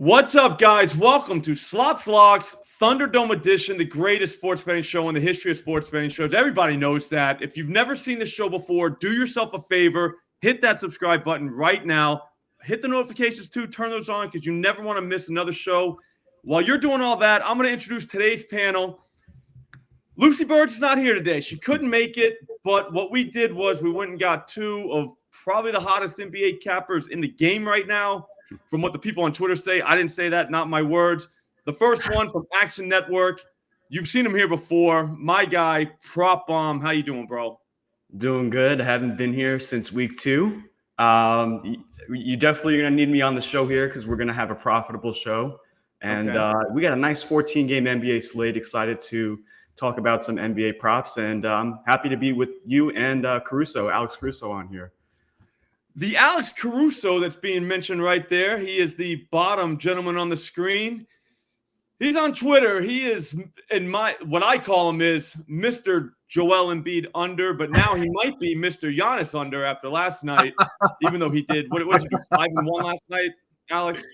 What's up, guys? Welcome to Slop's Locks Thunderdome edition, the greatest sports betting show in the history of sports betting shows. Everybody knows that. If you've never seen this show before, do yourself a favor. Hit that subscribe button right now. Hit the notifications too. Turn those on because you never want to miss another show. While you're doing all that, I'm going to introduce today's panel. Lucy Birch is not here today. She couldn't make it, but what we did was we went and got two of probably the hottest NBA cappers in the game right now. From what the people on Twitter say, I didn't say that, not my words. The first one from Action Network. You've seen him here before. My guy, Prop Bomb. How you doing, bro? Doing good. I haven't been here since week 2. You definitely are going to need me on the show here because we're going to have a profitable show. And we got a nice 14-game NBA slate. Excited to talk about some NBA props. And I'm happy to be with you and Alex Caruso on here. The Alex Caruso that's being mentioned right there, he is the bottom gentleman on the screen. He's on Twitter. He is, what I call him is Mr. Joel Embiid under, but now he might be Mr. Giannis under after last night, even though he did, what did you do, 5-1 last night, Alex?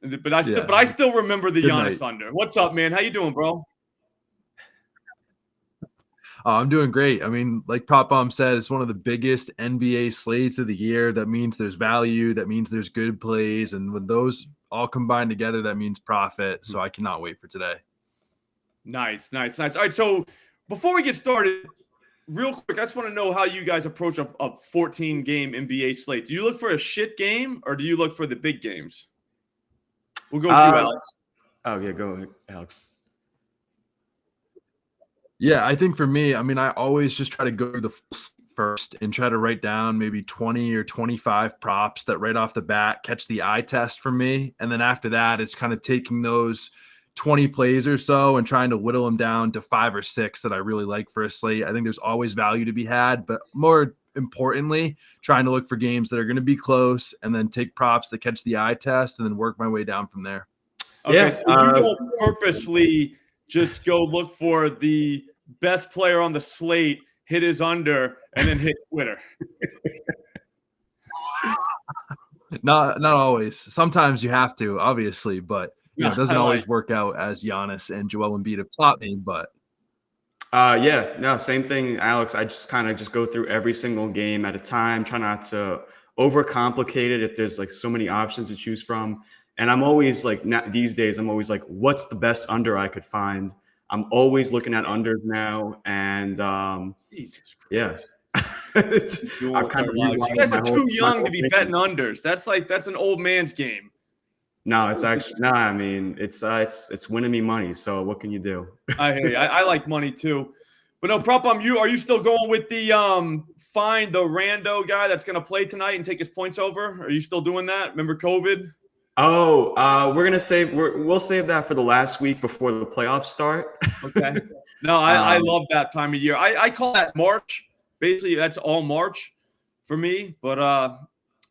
But I still remember the Giannis under. What's up, man? How you doing, bro? I'm doing great. I mean, like Prop Bomb said, it's one of the biggest NBA slates of the year. That means there's value. That means there's good plays. And when those all combine together, that means profit. So I cannot wait for today. Nice. All right, so before we get started, real quick, I just want to know how you guys approach a 14-game NBA slate. Do you look for a shit game or do you look for the big games? We'll go with you, Alex. Oh, yeah, go ahead, Alex. Yeah, I think for me, I mean, I always just try to go to the first and try to write down maybe 20 or 25 props that right off the bat catch the eye test for me. And then after that, it's kind of taking those 20 plays or so and trying to whittle them down to 5 or 6 that I really like for a slate. I think there's always value to be had, but more importantly, trying to look for games that are going to be close and then take props that catch the eye test and then work my way down from there. Okay, so you don't purposely just go look for the best player on the slate, hit his under, and then hit Twitter. Not always. Sometimes you have to, obviously, but it doesn't always work out as Giannis and Joel Embiid have taught me. But same thing, Alex. I just kind of go through every single game at a time, try not to overcomplicate it. If there's like so many options to choose from. And I'm always like, these days, I'm always like, what's the best under I could find? I'm always looking at unders now. And Jesus Christ. I've kind of you guys are too young to be betting unders. That's an old man's game. No, it's actually I mean, it's winning me money. So what can you do? I hear you. I like money too. But no, Prop Bomb, are you still going with the find the rando guy that's gonna play tonight and take his points over? Are you still doing that? Remember COVID? Oh, we'll save that for the last week before the playoffs start. Okay. No, I love that time of year. I call that March. Basically, that's all March for me. But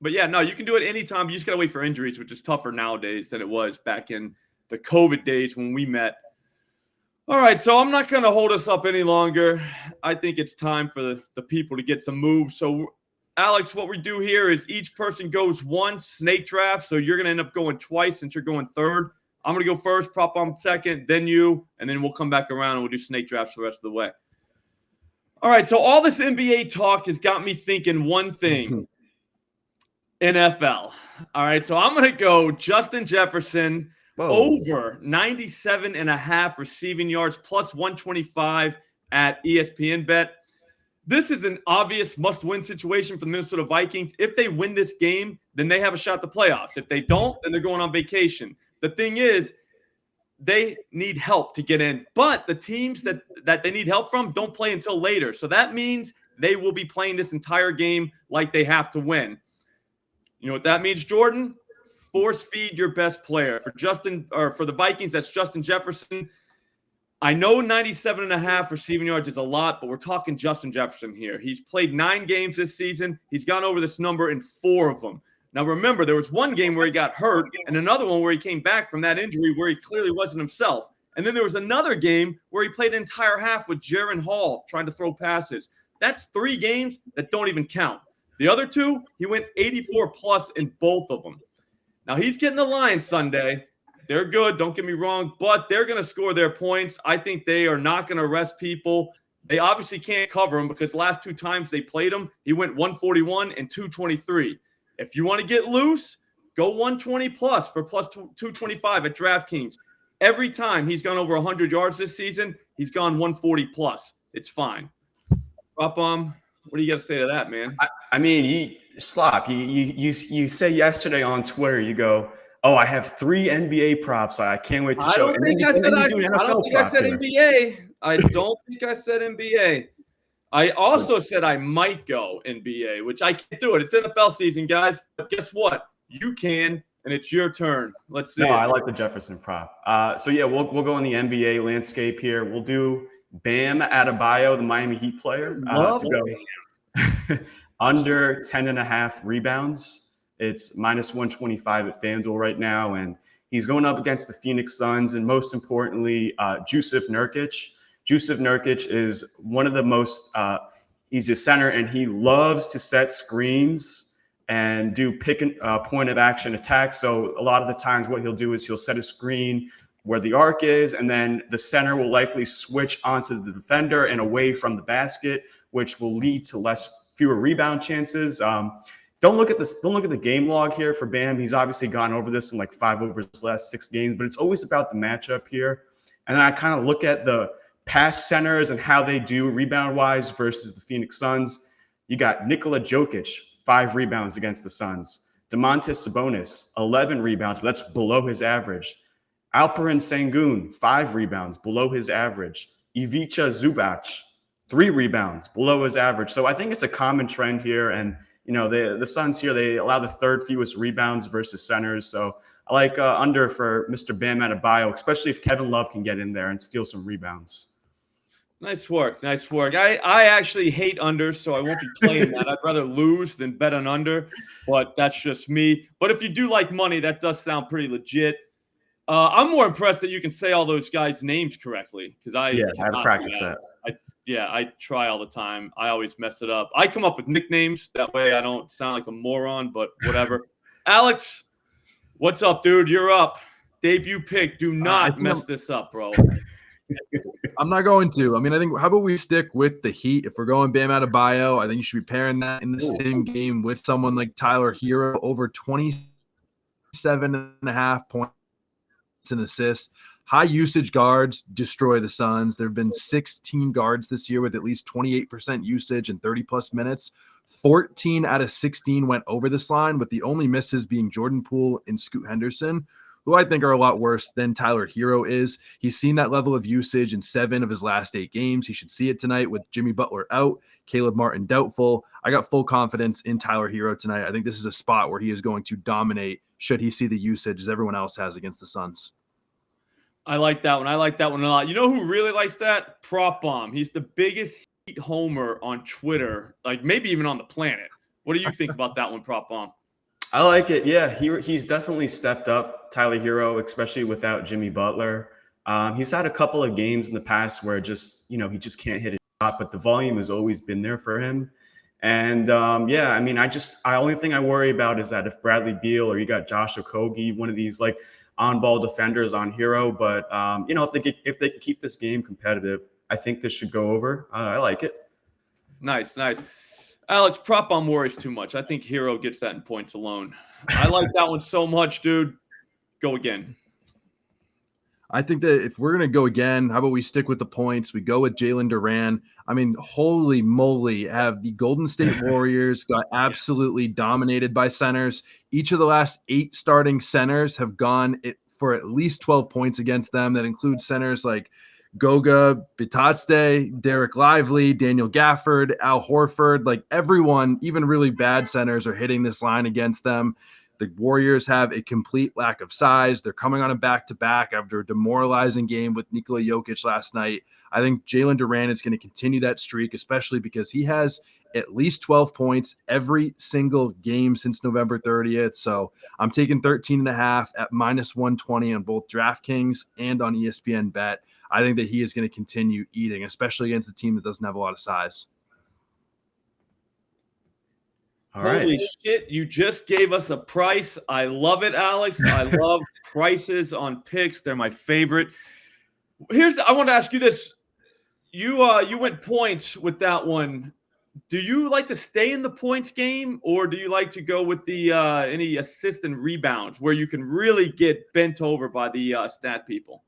yeah, no, you can do it anytime. You just gotta wait for injuries, which is tougher nowadays than it was back in the COVID days when we met. All right, so I'm not gonna hold us up any longer. I think it's time for the people to get some moves. So Alex, what we do here is each person goes one snake draft. So you're going to end up going twice since you're going third. I'm going to go first, Prop Bomb second, then you, and then we'll come back around and we'll do snake drafts the rest of the way. All right, so all this NBA talk has got me thinking one thing. NFL. All right, so I'm going to go Justin Jefferson over 97.5 receiving yards plus 125 at ESPN Bet. This is an obvious must-win situation for the Minnesota Vikings. If they win this game, then they have a shot at the playoffs. If they don't, then they're going on vacation. The thing is, they need help to get in. But the teams that they need help from don't play until later. So that means they will be playing this entire game like they have to win. You know what that means, Jordan? Force feed your best player. For the Vikings, that's Justin Jefferson. I know 97.5 receiving yards is a lot, but we're talking Justin Jefferson here. He's played 9 games this season. He's gone over this number in 4 of them. Now, remember, there was one game where he got hurt and another one where he came back from that injury where he clearly wasn't himself. And then there was another game where he played an entire half with Jaron Hall trying to throw passes. That's 3 games that don't even count. The other 2, he went 84 plus in both of them. Now, he's getting the line Sunday. They're good, don't get me wrong, but they're going to score their points. I think they are not going to rest people. They obviously can't cover him because the last 2 times they played him, he went 141 and 223. If you want to get loose, go 120 plus for plus 225 at DraftKings. Every time he's gone over 100 yards this season, he's gone 140 plus. It's fine. What do you got to say to that, man? I mean, you say yesterday on Twitter, you go, "Oh, I have 3 NBA props. I can't wait to show." I don't think I said NBA. I don't think I said NBA. I also said I might go NBA, which I can't do it. It's NFL season, guys. But guess what? You can, and it's your turn. Let's see. No, I like the Jefferson prop. So yeah, we'll go in the NBA landscape here. We'll do Bam Adebayo, the Miami Heat player, to go under 10.5 rebounds. It's minus 125 at FanDuel right now, and he's going up against the Phoenix Suns, and most importantly, Jusuf Nurkic. Jusuf Nurkic is one of the most he's a center, and he loves to set screens and do pick and point of action attacks. So a lot of the times what he'll do is he'll set a screen where the arc is, and then the center will likely switch onto the defender and away from the basket, which will lead to fewer rebound chances. Don't look at this. Don't look at the game log here for Bam. He's obviously gone over this in like 5 over his last 6 games, but it's always about the matchup here. And then I kind of look at the past centers and how they do rebound-wise versus the Phoenix Suns. You got Nikola Jokic, 5 rebounds against the Suns. Domantas Sabonis, 11 rebounds, but that's below his average. Alperen Sengun, 5 rebounds, below his average. Ivica Zubac, 3 rebounds, below his average. So I think it's a common trend here. And, you know, the Suns here, they allow the 3rd fewest rebounds versus centers. So I like under for Mr. Bam Adebayo, especially if Kevin Love can get in there and steal some rebounds. Nice work. Nice work. I actually hate unders, so I won't be playing that. I'd rather lose than bet on under, but that's just me. But if you do like money, that does sound pretty legit. I'm more impressed that you can say all those guys' names correctly because I had to practice that. I try all the time. I always mess it up. I come up with nicknames. That way I don't sound like a moron, but whatever. Alex, what's up, dude? You're up. Debut pick. Do not mess this up, bro. I'm not going to. I mean, I think how about we stick with the Heat? If we're going Bam Adebayo, I think you should be pairing that in the same game with someone like Tyler Hero over 27.5 points and assists. High usage guards destroy the Suns. There have been 16 guards this year with at least 28% usage and 30-plus minutes. 14 out of 16 went over this line, with the only misses being Jordan Poole and Scoot Henderson, who I think are a lot worse than Tyler Hero is. He's seen that level of usage in 7 of his last 8 games. He should see it tonight with Jimmy Butler out, Caleb Martin doubtful. I got full confidence in Tyler Hero tonight. I think this is a spot where he is going to dominate should he see the usage as everyone else has against the Suns. I like that one. I like that one a lot. You know who really likes that? Prop Bomb. He's the biggest Heat homer on Twitter, like maybe even on the planet. What do you think about that one, Prop Bomb? I like it. Yeah, he's definitely stepped up, Tyler Hero, especially without Jimmy Butler. He's had a couple of games in the past where he just can't hit a shot, but the volume has always been there for him. And I mean, only thing I worry about is that if Bradley Beal or you got Josh Okogie, one of these like on-ball defenders on Hero, but if they can keep this game competitive, I think this should go over. I like it. Nice. Alex, Prop Bomb worries too much. I think Hero gets that in points alone. I like that one so much, dude. Go again. I think that if we're going to go again, how about we stick with the points? We go with Jalen Duran. I mean, holy moly, have the Golden State Warriors got absolutely dominated by centers. Each of the last 8 starting centers have gone for at least 12 points against them. That includes centers like Goga Bitadze, Derek Lively, Daniel Gafford, Al Horford. Like everyone, even really bad centers, are hitting this line against them. The Warriors have a complete lack of size. They're coming on a back-to-back after a demoralizing game with Nikola Jokic last night. I think Jalen Duran is going to continue that streak, especially because he has at least 12 points every single game since November 30th. So I'm taking 13.5 at minus 120 on both DraftKings and on ESPN Bet. I think that he is going to continue eating, especially against a team that doesn't have a lot of size. All right. Holy shit, you just gave us a price. I love it, Alex. I love prices on picks. They're my favorite. I want to ask you this. You went points with that one. Do you like to stay in the points game, or do you like to go with the any assist and rebounds where you can really get bent over by the stat people?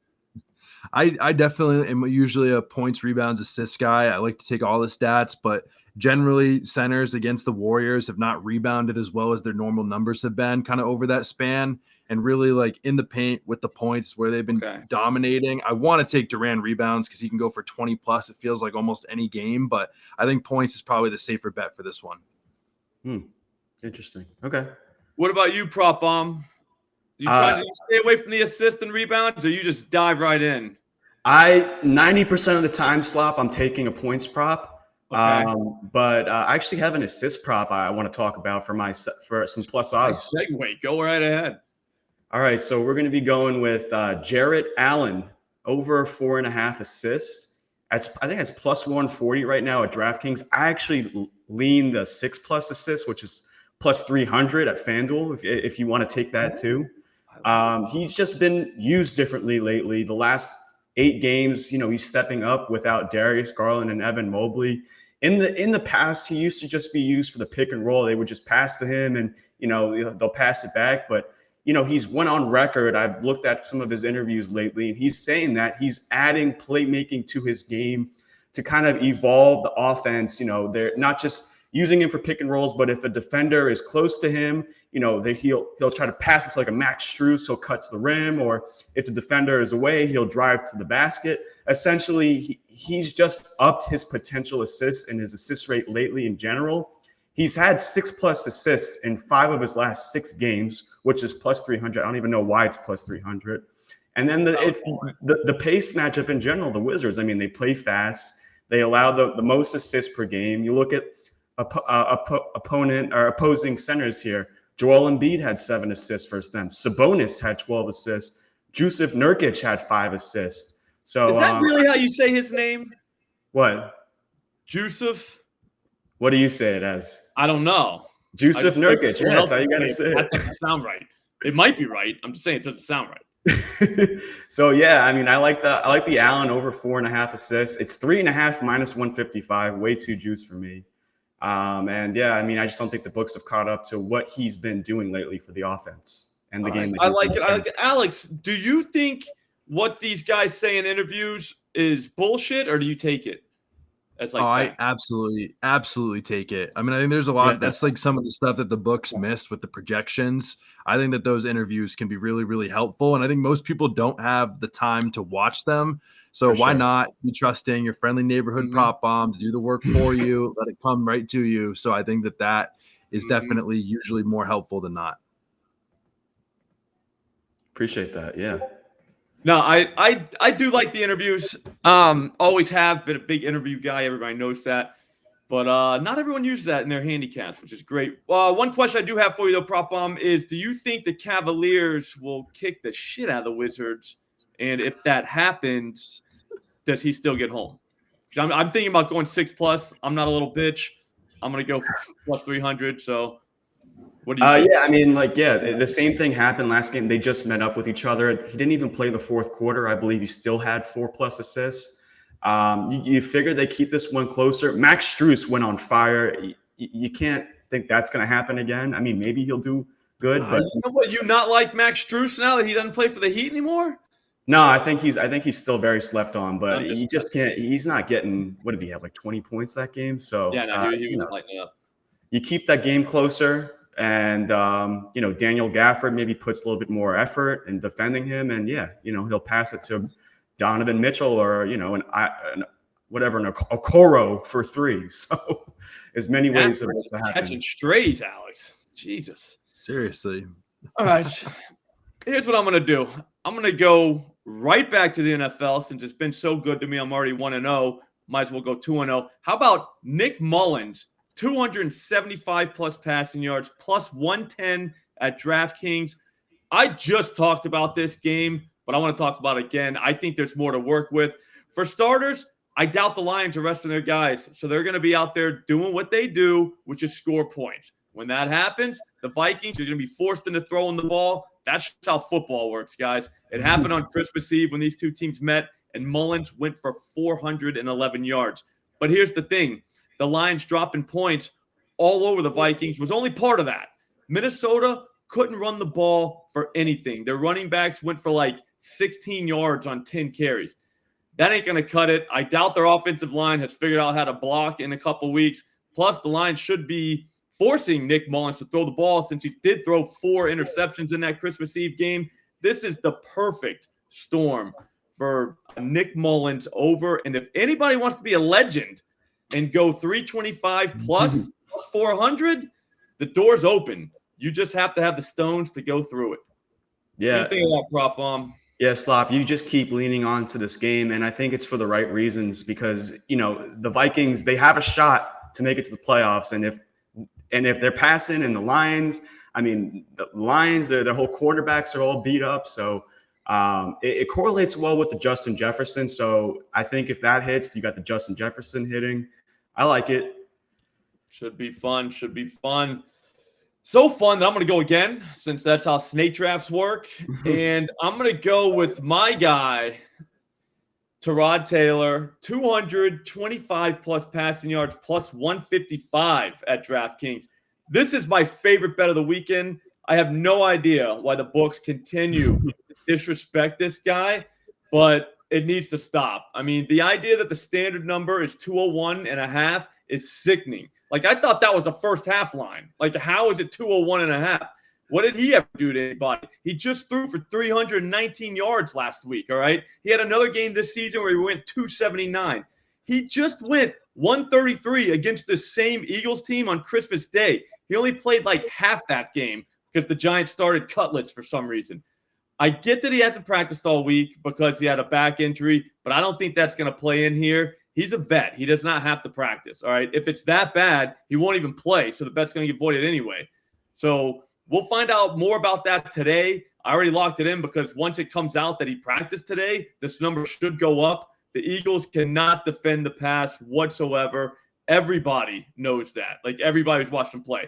I definitely am usually a points, rebounds, assist guy. I like to take all the stats, but generally centers against the Warriors have not rebounded as well as their normal numbers have been kind of over that span. And really, like in the paint with the points where they've been dominating. I want to take Durant rebounds because he can go for 20 plus. It feels like almost any game, but I think points is probably the safer bet for this one. Interesting. Okay. What about you, Prop Bomb? You try to stay away from the assist and rebounds, or you just dive right in? 90% of the time slop, I'm taking a points prop. Okay. But I actually have an assist prop I want to talk about for some plus odds. Nice segue. Go right ahead. All right, so we're going to be going with Jarrett Allen over 4.5 assists. I think that's plus 140 right now at DraftKings. I actually lean the 6+ assists, which is plus 300 at FanDuel if you want to take that too. He's just been used differently lately. The last 8 games, he's stepping up without Darius Garland and Evan Mobley. In the past, he used to just be used for the pick and roll. They would just pass to him, and they'll pass it back, but. He's went on record. I've looked at some of his interviews lately, and he's saying that he's adding playmaking to his game to kind of evolve the offense. They're not just using him for pick and rolls, but if a defender is close to him, he'll try to pass it to like a Max Strus, he'll cut to the rim, or if the defender is away, he'll drive to the basket. Essentially, he's just upped his potential assists and his assist rate lately in general. He's had 6+ assists in 5 of his last 6 games, which is plus 300. I don't even know why it's plus 300. And then it's the pace matchup in general, the Wizards. I mean, they play fast. They allow the most assists per game. You look at opponent or opposing centers here. Joel Embiid had 7 assists versus them. Sabonis had 12 assists. Jusuf Nurkic had 5 assists. So is that really how you say his name? What? Jusuf? What do you say it as? I don't know. Jusuf Nurkic. Yeah, that's how you got to say it. That doesn't sound right. It might be right. I'm just saying it doesn't sound right. So, yeah, I mean, I like the Allen over 4.5 assists. It's 3.5 minus 155. Way too juice for me. And, yeah, I mean, I just don't think the books have caught up to what he's been doing lately for the offense and the game. I like it. Alex, do you think what these guys say in interviews is bullshit, or do you take it? I absolutely take it. I mean, I think there's a lot. That's like some of the stuff that the books missed with the projections. I think that those interviews can be really, really helpful. And I think most people don't have the time to watch them. So why not be trusting your friendly neighborhood prop bomb to do the work for you, let it come right to you. So I think that is definitely usually more helpful than not. Appreciate that. Yeah. No, I do like the interviews. Always have been a big interview guy. Everybody knows that. But not everyone uses that in their handicaps, which is great. One question I do have for you, though, Prop Bomb, is do you think the Cavaliers will kick the shit out of the Wizards? And if that happens, does he still get home? Because I'm thinking about going 6+. I'm not a little bitch. I'm going to go for plus 300. So what do you think? Yeah, I mean, the same thing happened last game. They just met up with each other. He didn't even play the fourth quarter. I believe he still had 4+ assists. You figure they keep this one closer. Max Strus went on fire. You can't think that's going to happen again. I mean, maybe he'll do good. But you know what? You not like Max Strus now that he doesn't play for the Heat anymore? No, I think he's still very slept on. But you just can't. He's not getting. What did he have? Like 20 points that game. So yeah, no, he was lighting up. You keep that game closer. And, Daniel Gafford maybe puts a little bit more effort in defending him. And, he'll pass it to Donovan Mitchell or, an Okoro for 3. So as many ways of it to happen. Catching strays, Alex. Jesus. Seriously. All right. Here's what I'm going to do. I'm going to go right back to the NFL since it's been so good to me. I'm already 1-0. Might as well go 2-0. How about Nick Mullins? 275+ passing yards, plus 110 at DraftKings. I just talked about this game, but I want to talk about it again. I think there's more to work with. For starters, I doubt the Lions are resting their guys, so they're going to be out there doing what they do, which is score points. When that happens, the Vikings are going to be forced into throwing the ball. That's just how football works, guys. It happened on Christmas Eve when these two teams met, and Mullins went for 411 yards. But here's the thing. The Lions dropping points all over the Vikings was only part of that. Minnesota couldn't run the ball for anything. Their running backs went for like 16 yards on 10 carries. That ain't going to cut it. I doubt their offensive line has figured out how to block in a couple weeks. Plus, the Lions should be forcing Nick Mullins to throw the ball since he did throw 4 interceptions in that Christmas Eve game. This is the perfect storm for Nick Mullins over. And if anybody wants to be a legend and go 325 plus 400, the door's open. You just have to have the stones to go through it. Yeah. What do you think of that prop, Bomb? Yeah, Slop, you just keep leaning on to this game, and I think it's for the right reasons because, the Vikings, they have a shot to make it to the playoffs, and if they're passing and the Lions, their whole quarterbacks are all beat up, so it correlates well with the Justin Jefferson, so I think if that hits, you got the Justin Jefferson hitting. I like it. Should be fun. So fun that I'm going to go again, since that's how snake drafts work. And I'm going to go with my guy, Tyrod Taylor, 225 plus passing yards, plus 155 at DraftKings. This is my favorite bet of the weekend. I have no idea why the books continue to disrespect this guy, but it needs to stop. I mean, the idea that the standard number is 201.5 is sickening. Like, I thought that was a first half line. Like, how is it 201.5? What did he ever do to anybody? He just threw for 319 yards last week, all right? He had another game this season where he went 279. He just went 133 against the same Eagles team on Christmas Day. He only played like half that game because the Giants started Cutlets for some reason. I get that he hasn't practiced all week because he had a back injury, but I don't think that's going to play in here. He's a vet. He does not have to practice, all right? If it's that bad, he won't even play, so the bet's going to get voided anyway. So we'll find out more about that today. I already locked it in because once it comes out that he practiced today, this number should go up. The Eagles cannot defend the pass whatsoever. Everybody knows that. Like, everybody who's watched him play.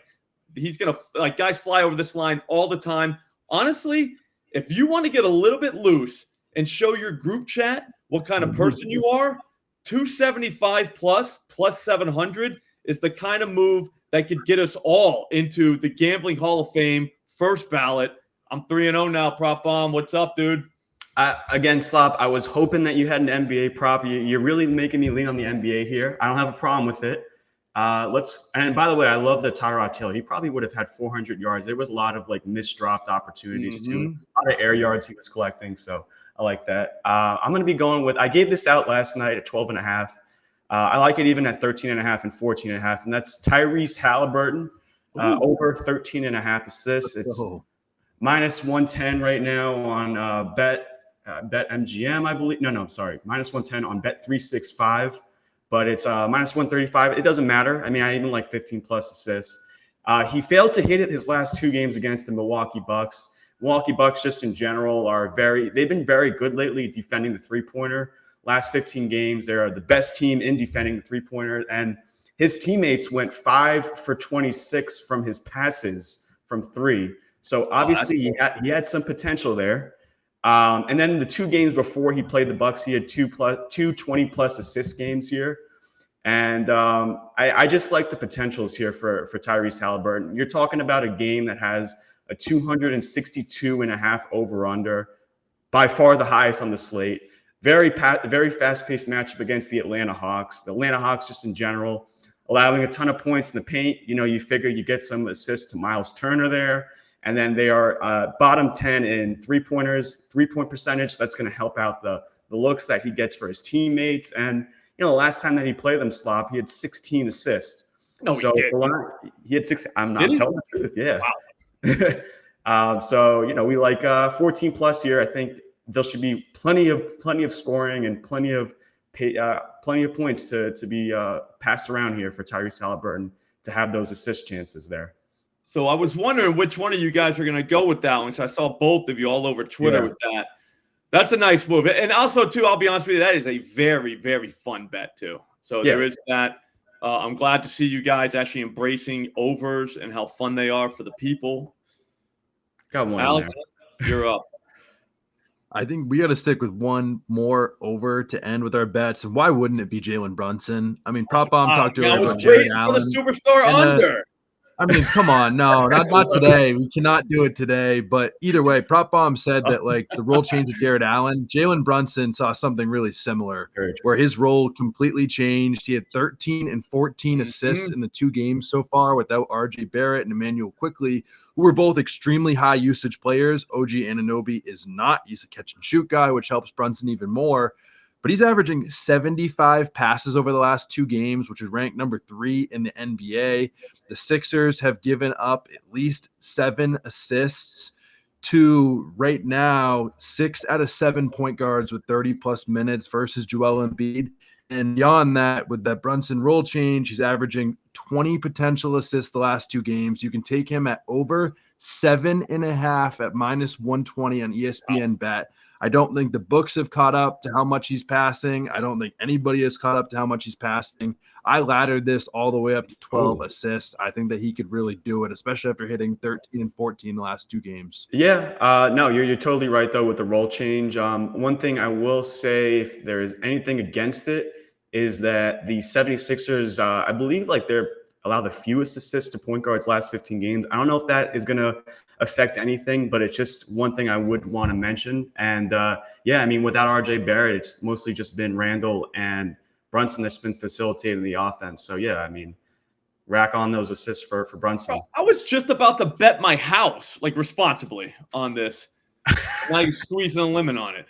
He's going to – guys fly over this line all the time. Honestly, if you want to get a little bit loose and show your group chat what kind of person you are, 275 plus 700 is the kind of move that could get us all into the Gambling Hall of Fame first ballot. I'm 3-0 now, Prop Bomb. What's up, dude? Again, Slop, I was hoping that you had an NBA prop. You're really making me lean on the NBA here. I don't have a problem with it. And by the way, I love the Tyrod Taylor. He probably would have had 400 yards. There was a lot of misdropped opportunities too. A lot of air yards he was collecting. So I like that. I'm going to be going with, I gave this out last night at 12.5. I like it even at 13.5 and 14.5. And that's Tyrese Halliburton, over 13.5 assists. It's minus 110 right now on Bet MGM, I believe. No, sorry. Minus 110 on Bet 365. But it's minus 135. It doesn't matter. I mean, I even like 15 plus assists. He failed to hit it his last 2 games against the Milwaukee Bucks. Milwaukee Bucks just in general they've been very good lately defending the three-pointer. Last 15 games, they're the best team in defending the three-pointer. And his teammates went 5 for 26 from his passes from 3. So obviously he had some potential there. And then the 2 games before he played the Bucks, he had two 20-plus assist games here. And I just like the potentials here for Tyrese Halliburton. You're talking about a game that has a 262.5 over-under, by far the highest on the slate. Very fast-paced matchup against the Atlanta Hawks. The Atlanta Hawks, just in general, allowing a ton of points in the paint. You figure you get some assists to Miles Turner there. And then they are bottom 10 in three-pointers, three-point percentage. That's going to help out the looks that he gets for his teammates. And, the last time that he played them, Slop, he had 16 assists. No, so he did. He had 6. I'm not telling the truth. Yeah. Wow. So, we like 14 plus here. I think there should be plenty of scoring and plenty of points to be passed around here for Tyrese Halliburton to have those assist chances there. So I was wondering which one of you guys are going to go with that one. So I saw both of you all over Twitter with that. That's a nice move. And also, too, I'll be honest with you, that is a very, very fun bet, too. So there is that. I'm glad to see you guys actually embracing overs and how fun they are for the people. Got one Alex, there. you're up. I think we got to stick with one more over to end with our bets. And why wouldn't it be Jalen Brunson? I mean, Prop Bomb talked earlier I was about Jared waiting for Allen. the superstar under. I mean, come on. No, not today. We cannot do it today. But either way, Prop Bomb said that like the role change with Jared Allen, Jalen Brunson saw something really similar where his role completely changed. He had 13 and 14 assists in the 2 games so far without RJ Barrett and Emmanuel Quickly, who were both extremely high usage players. OG Anunoby is not. He's a catch and shoot guy, which helps Brunson even more. But he's averaging 75 passes over the last 2 games, which is ranked number 3 in the NBA. The Sixers have given up at least 7 assists to right now 6 out of 7 point guards with 30-plus minutes versus Joel Embiid. And beyond that, with that Brunson role change, he's averaging 20 potential assists the last 2 games. You can take him at over 7.5 at minus 120 on ESPN Bet. I don't think the books have caught up to how much he's passing. I don't think anybody has caught up to how much he's passing. I laddered this all the way up to 12 assists. I think that he could really do it, especially after hitting 13 and 14 the last 2 games. Yeah, no, you're totally right, though, with the role change. One thing I will say, if there is anything against it, is that the 76ers, I believe, like they're allowed the fewest assists to point guards last 15 games. I don't know if that is going to affect anything, but it's just one thing I would want to mention. And yeah, I mean, without RJ Barrett, it's mostly just been Randall and Brunson that's been facilitating the offense. So yeah, I mean, rack on those assists for Brunson. I was just about to bet my house, like responsibly, on this. Now you're squeezing a lemon on it.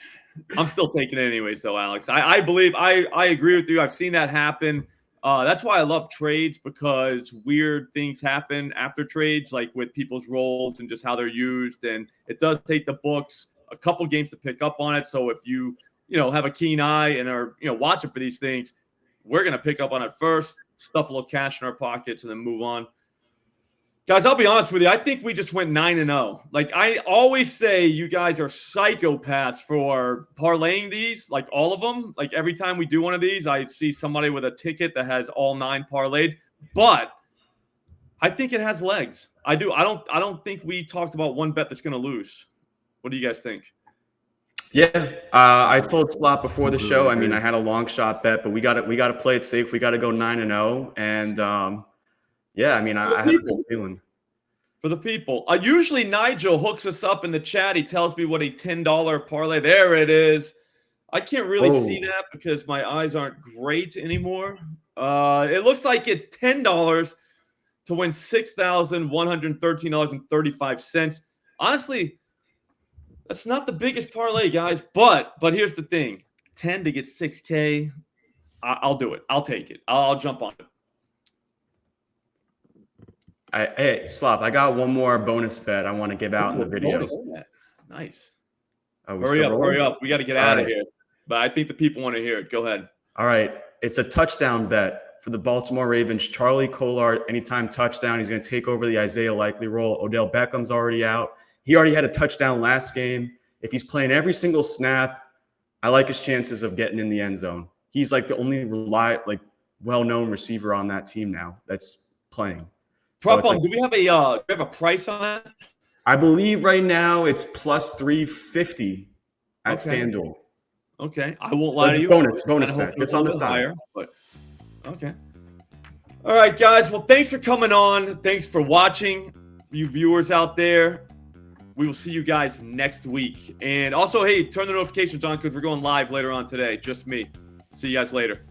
I'm still taking it anyways, though, Alex. I believe I agree with you. I've seen that happen. That's why I love trades, because weird things happen after trades, like with people's roles and just how they're used. And it does take the books a couple games to pick up on it. So if you have a keen eye and are, watching for these things, we're going to pick up on it first, stuff a little cash in our pockets, and then move on. Guys, I'll be honest with you. I think we just went 9-0. Like I always say, you guys are psychopaths for parlaying these, like all of them. Like every time we do one of these, I see somebody with a ticket that has all 9 parlayed. But I think it has legs. I do. I don't think we talked about one bet that's going to lose. What do you guys think? Yeah, I told Slot before the show. I mean, I had a long shot bet, but we got to play it safe. We got to go 9-0, and yeah, I mean, I have a good feeling. For the people. Usually Nigel hooks us up in the chat. He tells me what a $10 parlay. There it is. I can't really see that because my eyes aren't great anymore. It looks like it's $10 to win $6,113.35. Honestly, that's not the biggest parlay, guys. But here's the thing. 10 to get 6K. I'll do it. I'll take it. I'll jump on it. Hey, Slop, I got one more bonus bet I want to give out in the video. Nice. Hurry up. We got to get out of here. But I think the people want to hear it. Go ahead. All right. It's a touchdown bet for the Baltimore Ravens. Charlie Collard, anytime touchdown, he's going to take over the Isaiah Likely role. Odell Beckham's already out. He already had a touchdown last game. If he's playing every single snap, I like his chances of getting in the end zone. He's like the only well-known receiver on that team now that's playing. Prop on, do we have a price on that? I believe right now it's plus 350 at FanDuel. Okay. I won't lie to you. Bonus bet. It's on the side. Higher, but okay. All right, guys. Well, thanks for coming on. Thanks for watching, you viewers out there. We will see you guys next week. And also, hey, turn the notifications on because we're going live later on today. Just me. See you guys later.